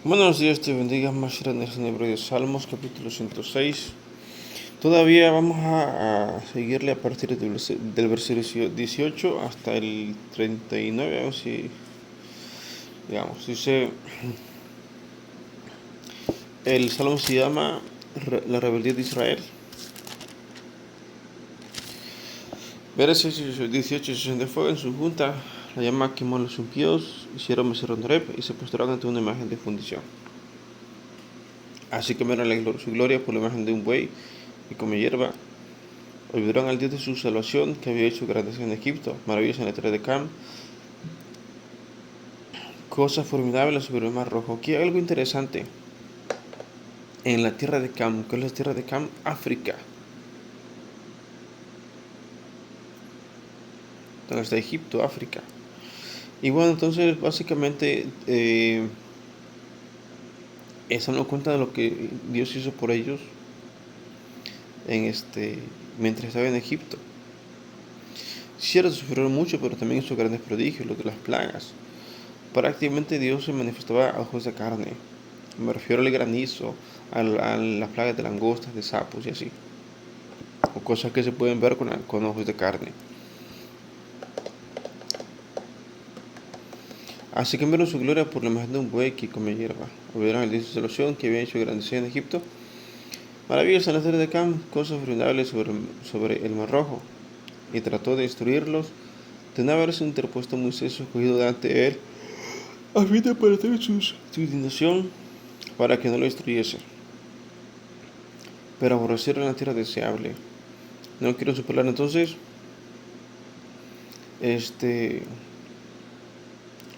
Buenos días, te bendiga más grande en el libro de Salmos, capítulo 106. Todavía vamos a seguirle a partir del versículo 18 hasta el 39. Vamos si, digamos, dice, el salmo se llama La rebeldía de Israel. Versículo 18: se encendió fuego en su junta, la llama quemó a los impíos, hicieron becerro en Horeb y se postraron ante una imagen de fundición. Así cambiaron su gloria por la imagen de un buey y como hierba. Olvidaron al Dios de su salvación, que había hecho grandes en Egipto, maravillas en la tierra de Cam, cosas formidables sobre el mar Rojo. Aquí hay algo interesante. En la tierra de Cam, ¿cuál es la tierra de Cam? África. Donde está Egipto, África. Y bueno, entonces básicamente eso nos cuenta de lo que Dios hizo por ellos mientras estaba en Egipto. Cierto, sufrieron mucho, pero también hizo grandes prodigios, los de las plagas. Prácticamente Dios se manifestaba a ojos de carne. Me refiero al granizo, a las plagas de langostas, de sapos y así. O cosas que se pueden ver con ojos de carne. Así cambiaron su gloria por la imagen de un buey que come hierba. Olvidaron el Dios de su salvación que había hecho grandes en Egipto. Maravillas en la tierra de Cam, cosas formidables sobre el mar Rojo. Y trató de destruirlos. Tenía haberse interpuesto Moisés escogido delante de él, a fin de parecer su indignación, para que no lo destruyese. Pero aborrecieron la tierra deseable. No quiero superar entonces.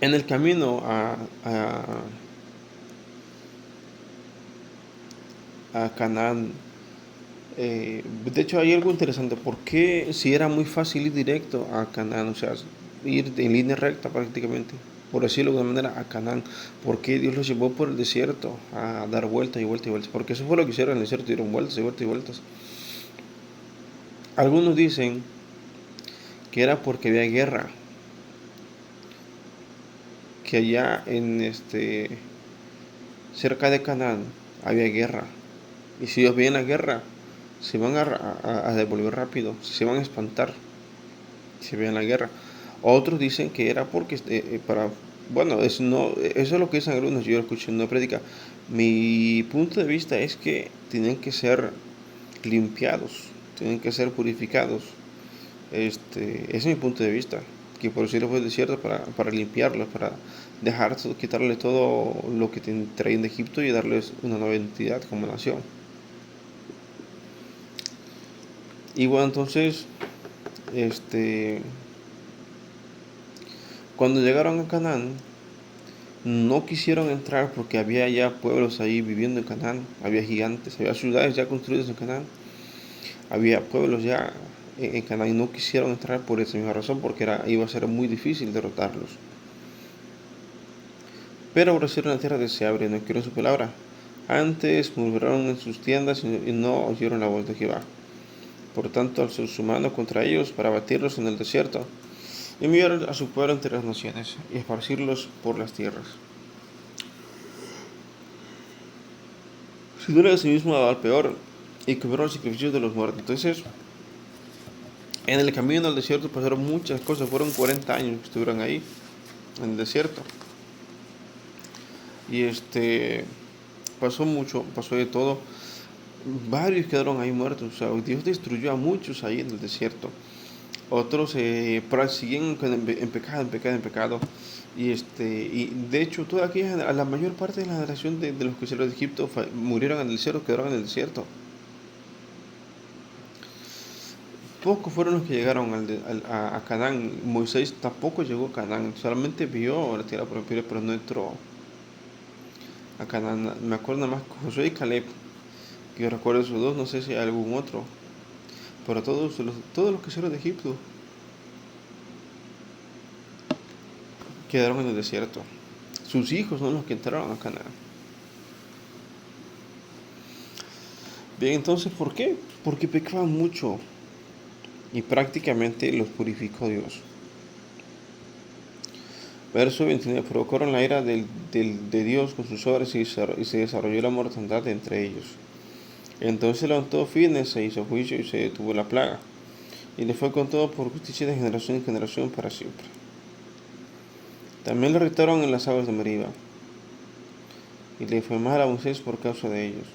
En el camino a Canaán, de hecho hay algo interesante. ¿Por qué, si era muy fácil ir directo a Canaán, o sea, ir en línea recta prácticamente, por decirlo de alguna manera, a Canaán? ¿Por qué Dios los llevó por el desierto a dar vueltas y vueltas y vueltas? Porque eso fue lo que hicieron en el desierto, dieron vueltas y vueltas y vueltas. Algunos dicen que era porque había guerra, que allá cerca de Canaán había guerra. Y si ellos veían la guerra, se van a devolver rápido, se van a espantar si veían la guerra. Otros dicen que era porque bueno, eso es lo que dicen algunos. Yo lo escuché en una prédica. Mi punto de vista es que tienen que ser limpiados, tienen que ser purificados. Ese es mi punto de vista, que por decirlo fue el desierto para limpiarlos, para quitarle todo lo que traían de Egipto y darles una nueva identidad como nación. Y bueno, entonces, cuando llegaron a Canaán, no quisieron entrar porque había ya pueblos ahí viviendo en Canaán, había gigantes, había ciudades ya construidas en Canaán, había pueblos ya en Canaán y no quisieron entrar por esa misma razón, porque iba a ser muy difícil derrotarlos. Pero aborrecieron la tierra deseable y no quisieron su palabra. Antes murmuraron en sus tiendas y no oyeron la voz de Jehová. Por tanto, alzó su mano contra ellos para batirlos en el desierto y enviar a su pueblo entre las naciones y esparcirlos por las tierras. Sin duda, sí mismo al peor y comieron los sacrificios de los muertos. Entonces, en el camino al desierto pasaron muchas cosas. Fueron 40 años que estuvieron ahí, en el desierto. Y pasó mucho, pasó de todo. Varios quedaron ahí muertos. O sea, Dios destruyó a muchos ahí en el desierto. Otros siguen en pecado. Y de hecho, la mayor parte de la generación de los que salieron de Egipto murieron en el desierto, quedaron en el desierto. Pocos fueron los que llegaron a Canaán. Moisés tampoco llegó a Canaán, solamente vio la tierra prometida, pero no entró a Canaán. Me acuerdo nada más que Josué y Caleb, que yo recuerdo esos dos, no sé si hay algún otro. Pero todos los que salieron de Egipto quedaron en el desierto. Sus hijos son los que entraron a Canaán. Bien, entonces, ¿por qué? Porque pecaban mucho y prácticamente los purificó Dios. Verso 29. Provocaron la ira de Dios con sus obras y se desarrolló la mortandad entre ellos. Entonces levantó Fines, se hizo juicio y se detuvo la plaga. Y le fue contado por justicia de generación en generación para siempre. También le irritaron en las aguas de Meriba. Y le fue mal a Moisés por causa de ellos.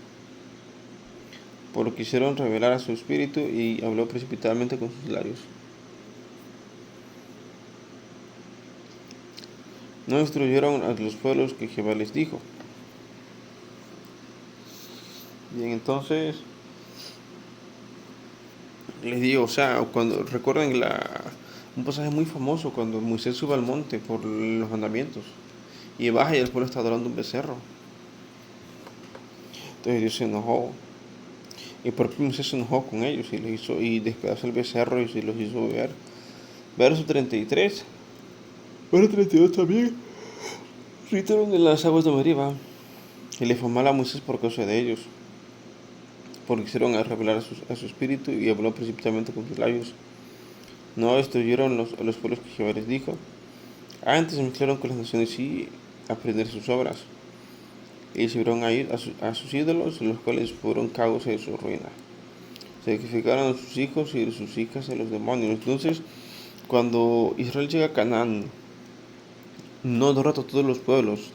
Porque quisieron revelar a su espíritu y habló precipitadamente con sus labios. No destruyeron a los pueblos que Jehová les dijo. Bien, entonces les digo, o sea, cuando recuerden un pasaje muy famoso cuando Moisés sube al monte por los mandamientos y baja y el pueblo está adorando un becerro. Entonces Dios se enojó. Y por qué Moisés se enojó con ellos y despedazó el becerro y los hizo beber. Verso 33. Verso 32 también. Gritaron en las aguas de Meriba y le fue mal a Moisés por causa de ellos, porque quisieron revelar a su espíritu y habló precipitadamente con sus labios. No destruyeron a los pueblos que Jehová les dijo. Antes se mezclaron con las naciones y aprender sus obras. Y se vieron a ir a sus ídolos, los cuales fueron causa de su ruina. Sacrificaron a sus hijos y a sus hijas a los demonios. Entonces, cuando Israel llega a Canaán, no derrota a todos los pueblos.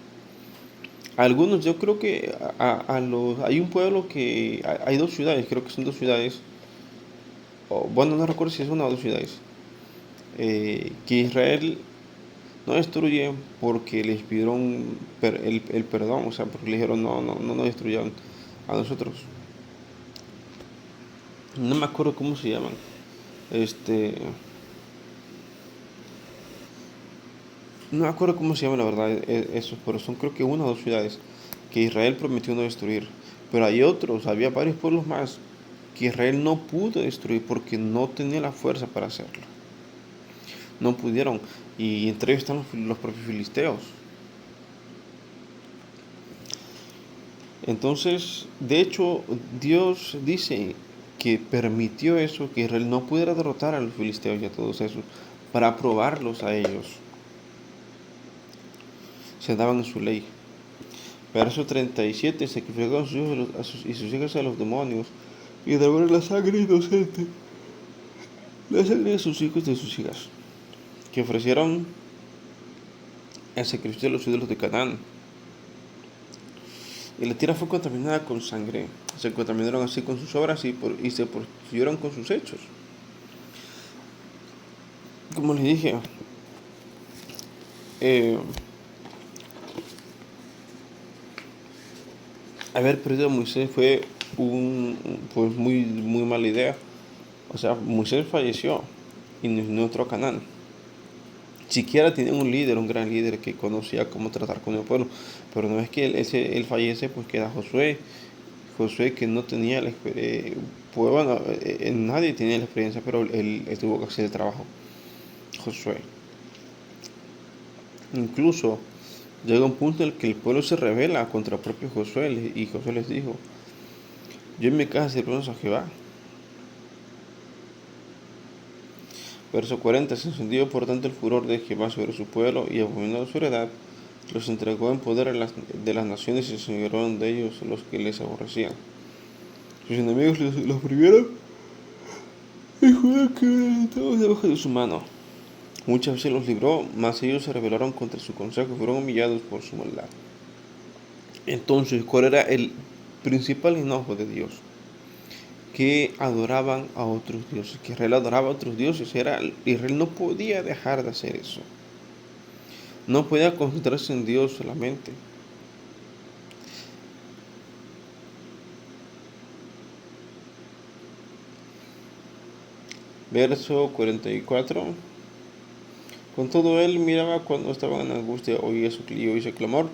Algunos, yo creo que hay un pueblo que hay dos ciudades, creo que son dos ciudades. Bueno, no recuerdo si es una o dos ciudades. Que Israel no destruye porque les pidieron el perdón, o sea, porque le dijeron no nos destruyan a nosotros. No me acuerdo cómo se llaman. No me acuerdo cómo se llama la verdad esos, pero son creo que una o dos ciudades que Israel prometió no destruir. Pero hay otros, había varios pueblos más que Israel no pudo destruir porque no tenía la fuerza para hacerlo. No pudieron. Y entre ellos están los propios filisteos. Entonces, de hecho, Dios dice que permitió eso, que Israel no pudiera derrotar a los filisteos y a todos esos, para probarlos a ellos. Se daban en su ley. Verso 37, sacrificaron a sus hijos y sus hijas a los demonios y derramaron la sangre inocente, la sangre de sus hijos y de sus hijas, que ofrecieron el sacrificio de los ídolos de Canaán. Y la tierra fue contaminada con sangre. Se contaminaron así con sus obras y se prostituyeron con sus hechos. Como les dije, haber perdido a Moisés fue pues muy mala idea. O sea, Moisés falleció y no entró a Canaán. Siquiera tenía un líder, un gran líder que conocía cómo tratar con el pueblo. Pero no es que él fallece, pues queda Josué. Josué que no tenía la experiencia, pues bueno, nadie tenía la experiencia, pero él tuvo que hacer el trabajo. Josué. Incluso llega un punto en el que el pueblo se rebela contra el propio Josué y Josué les dijo, yo en mi casa serviremos a Jehová. Verso 40, se encendió por tanto el furor de Jehová sobre su pueblo y abominando su heredad, los entregó en poder de las naciones y se señorearon de ellos los que les aborrecían. Sus enemigos los oprimieron y Judá quedó debajo de su mano. Muchas veces los libró, mas ellos se rebelaron contra su consejo y fueron humillados por su maldad. Entonces, ¿cuál era el principal enojo de Dios? Que adoraban a otros dioses, que Israel adoraba a otros dioses. Israel no podía dejar de hacer eso. No podía concentrarse en Dios solamente. Verso 44. Con todo él miraba cuando estaban en angustia, oía su clamor,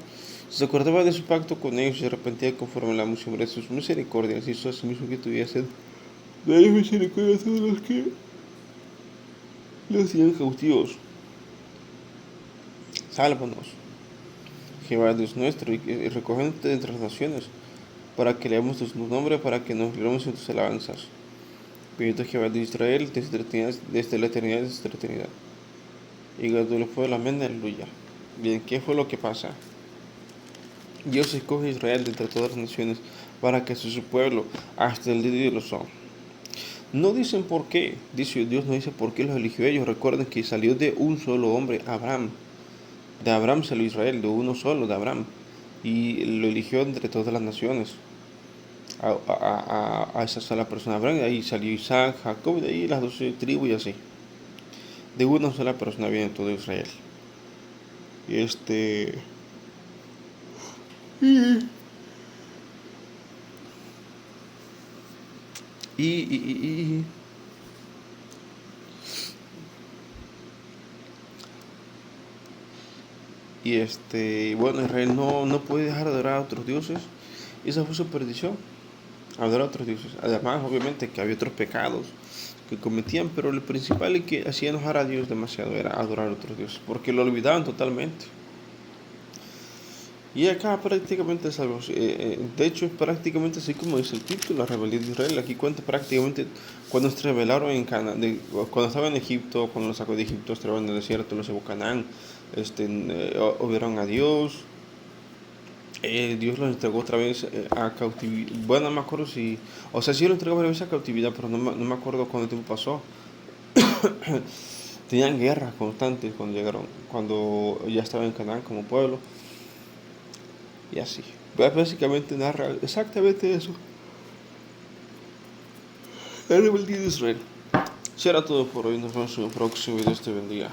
se acordaba de su pacto con ellos y se arrepentía conforme a la muchedumbre de sus misericordias. Hizo asimismo que tuviesen de ellos misericordia a todos los que los hacían cautivos. Sálvanos, Jehová Dios nuestro, y recógete entre las naciones, para que leamos tu nombre, para que nos libremos en tus alabanzas. Bendito Jehová de Israel, desde la eternidad, desde la eternidad. Y Gadol fue el amén, aleluya. Bien, ¿qué fue lo que pasa? Dios escoge a Israel de entre todas las naciones para que sea su pueblo hasta el día de hoy lo son. No dicen por qué, dice Dios, no dice por qué los eligió ellos. Recuerden que salió de un solo hombre, Abraham. De Abraham salió Israel, de uno solo, de Abraham. Y lo eligió entre todas las naciones. A esa sola persona Abraham, de ahí salió Isaac, Jacob, de ahí las 12 tribus y así. De una sola persona viene todo Israel. Y y, y, y, bueno, Israel no puede dejar de adorar a otros dioses. Y esa fue su perdición, adorar a otros dioses. Además, obviamente, que había otros pecados que cometían, pero el principal y que hacía enojar a Dios demasiado era adorar a otros dioses, porque lo olvidaban totalmente. Y acá prácticamente es algo, de hecho es prácticamente así como dice el título, la rebelión de Israel. Aquí cuenta prácticamente cuando se rebelaron en Canaán, cuando estaba en Egipto, cuando los sacó de Egipto, estaban en el desierto, los llevó a Canaán, oyeron a Dios, Dios los entregó otra vez a cautividad. Bueno, no me acuerdo si, o sea, sí los entregó varias veces a cautividad, pero no me acuerdo cuánto tiempo pasó. Tenían guerras constantes cuando llegaron, cuando ya estaban en Canaán como pueblo. Y así. Básicamente narra exactamente eso. La rebeldía de Israel. Será todo por hoy. Nos vemos en un próximo video. Dios te bendiga.